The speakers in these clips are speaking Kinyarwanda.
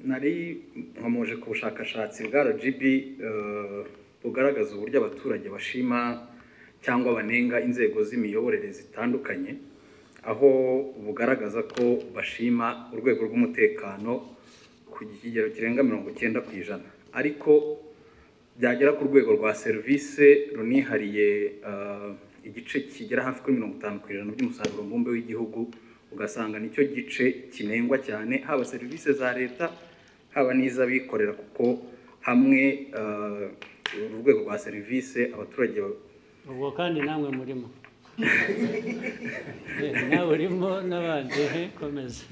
nari nkomoje ku bushakashatsi bwa RGB bugaragaza uburyo abaturage bashima cyangwa banenga inzego z'imiyoborere zitandukanye, aho bugaragaza ko bashima urwego rw'umutekano ku kigero kirenga 90%, ariko byagera ku rwego rwa serivisi runihariye igice kigera hafi kuri 50% by'umusaruro mbumbe w'igihugu, ugasanga nicyo gice kinengwa cyane, haba serivisi za leta haba n'iz'abikorera, kuko hamwe urwego rwa serivisi abaturage ubwo kandi namwe murimo nawe urimo n'abandi komeza.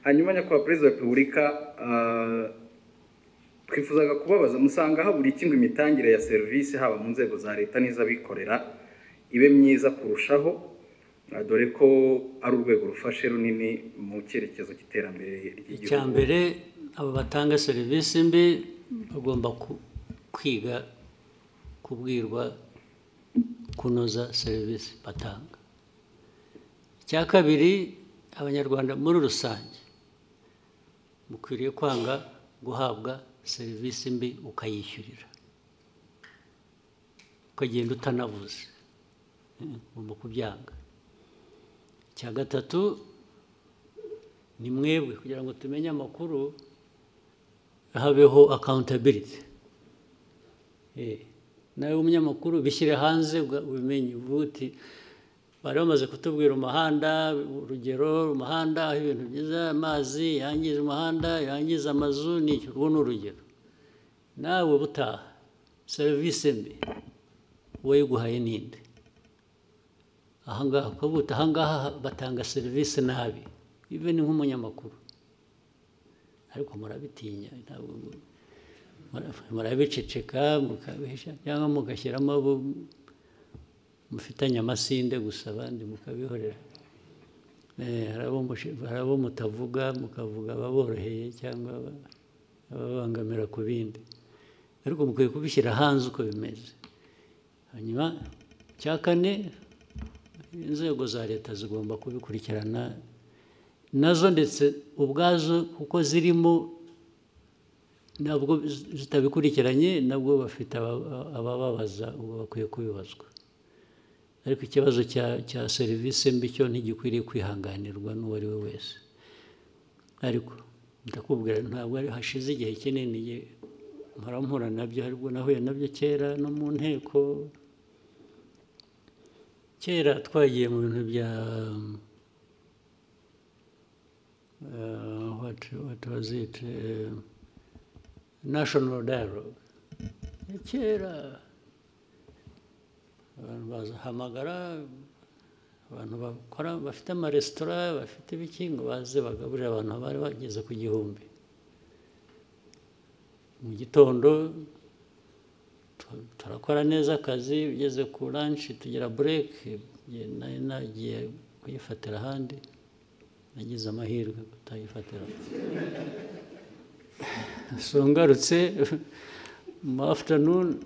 Hanyuma nyakubahwa Perezida wa Repubulika, twifuzaga kubabaza, musanga habura iki ngo imitangire ya serivisi haba mu nzego za leta n'iz'abikorera ibe myiza kurushaho, dore ko ari urwego rufashe runini mu cyerekezo cy'iterambere ry'igihugu? Icya mbere, abo batanga serivisi mbi bagomba kwiga kubwirwa kunoza serivisi batanga. Icya kabiri, abanyarwanda muri rusange mukwiriye kwanga guhabwa serivisi mbi ukayishyurira, ukagenda utanavuze, ugomba kubyanga. Icya gatatu, ni mwebwe kugira ngo tumenye amakuru habeho accountability. Nawe umunyamakuru bishyire hanze ubimenye, uvuti bari bamaze kutubwira umuhanda, urugero umuhanda aho ibintu byiza, amazi yangiza umuhanda, yangiza amazu, n'icyo urwo ni urugero. Nawe butaha serivisi mbi wayiguhaye ninde? Ahangaha ukavuta ahangaha batanga serivisi nabi, even nk'umunyamakuru, ariko murabitinya, ntabwo murabiceceka mukabihisha, cyangwa mugashyiramo abo mufitanye amasinde gusa, abandi mukabihorera. Hari abo mutavuga, mukavuga ababoroheye cyangwa ababangamira ku bindi, ariko mukwiye kubishyira hanze uko bimeze. Hanyuma cya kane, inzego za leta zigomba kubikurikirana nazo ndetse ubwazo, kuko zirimo, ntabwo zitabikurikiranye nabwo bafite abababaza, ubwo bakwiye kubibazwa. Ariko ikibazo cya serivisi mbi cyo ntigikwiriye kwihanganirwa n'uwo ari we wese. Ariko ndakubwira, ntabwo hashize igihe kinini mpora nabyo, ariko nahuye nabyo kera no mu nteko. Kera twagiye mu bintu bya what was it, national dialogue. Kera abantu bazahamagara abantu bakora, bafite amaresitora, bafite ibiki, ngo baze bagaburira abantu bari bageze ku 1000 mu gitondo. Turakora neza akazi, ugeze ku lunch tugira break, nari nagiye kuyifatira ahandi, nagize amahirwe kutayifatira. So ngarutse mu afternoon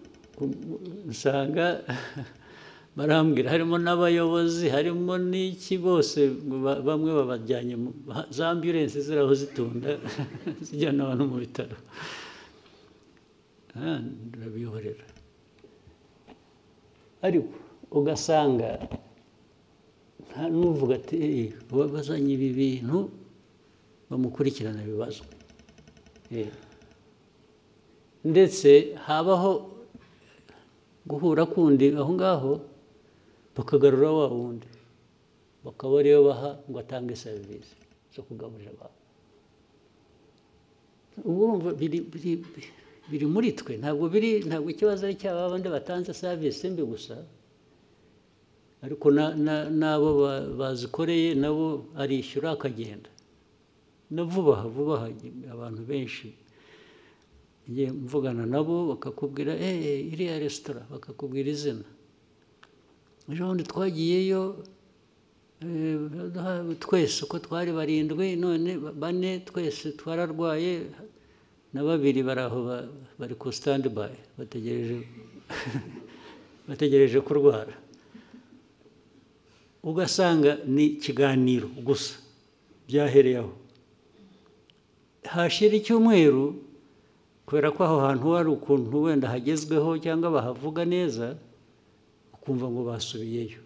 usanga barambwira, harimo n'abayobozi, harimo n'iki, bose bamwe babajyanye za ambulance ziraho zitunda zijyana abantu mu bitaro. Ndabihorera. Ariko ugasanga nta n'uvuga ati bazanye ibi bintu bamukurikirana ibibazo, ndetse habaho guhura kundi aho ngaho, bakagarura wa wundi, bakaba ariyo baha ngo atange serivisi zo kugaburira abantu. Ubu urumva biri muri twe, ntabwo ikibazo ari cyaba abandi batanze serivisi mbi gusa, ariko n'abo bazikoreye nabo arishyura akagenda. Na vuba aha abantu benshi ngiye mvugana nabo bakakubwira iriya resitora, bakakubwira izina. Ejo bundi twagiyeyo twese uko twari 7, none 4 twese twararwaye, na 2 bari aho bari ku standby bategereje kurwara. Ugasanga ni ikiganiro gusa byahereye aho. hashira icyumweru kubera ko aho hantu hari ukuntu wenda hagezweho cyangwa bahavuga neza ukumva ngo basubiyeyo.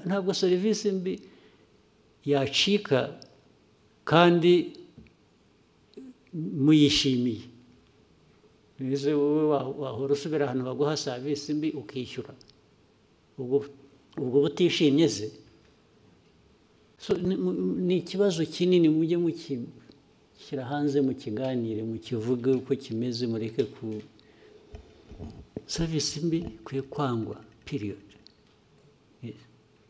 Ntabwo serivisi mbi yacika kandi muyishimiye. Nize wowe wahora usubira ahantu baguha serivisi mbi ukishyura, ubwo butishimye se. Ni ikibazo kinini, mujye mukishyira hanze, mukiganire, mukivuge uko kimeze, mureke ku serivisi mbi kwiye kwangwa period,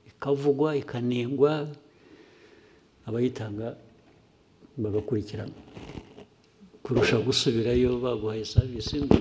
ikavugwa ikanengwa, abayitanga bagakurikirana kurusha gusubirayo baguhaye serivisi mbi.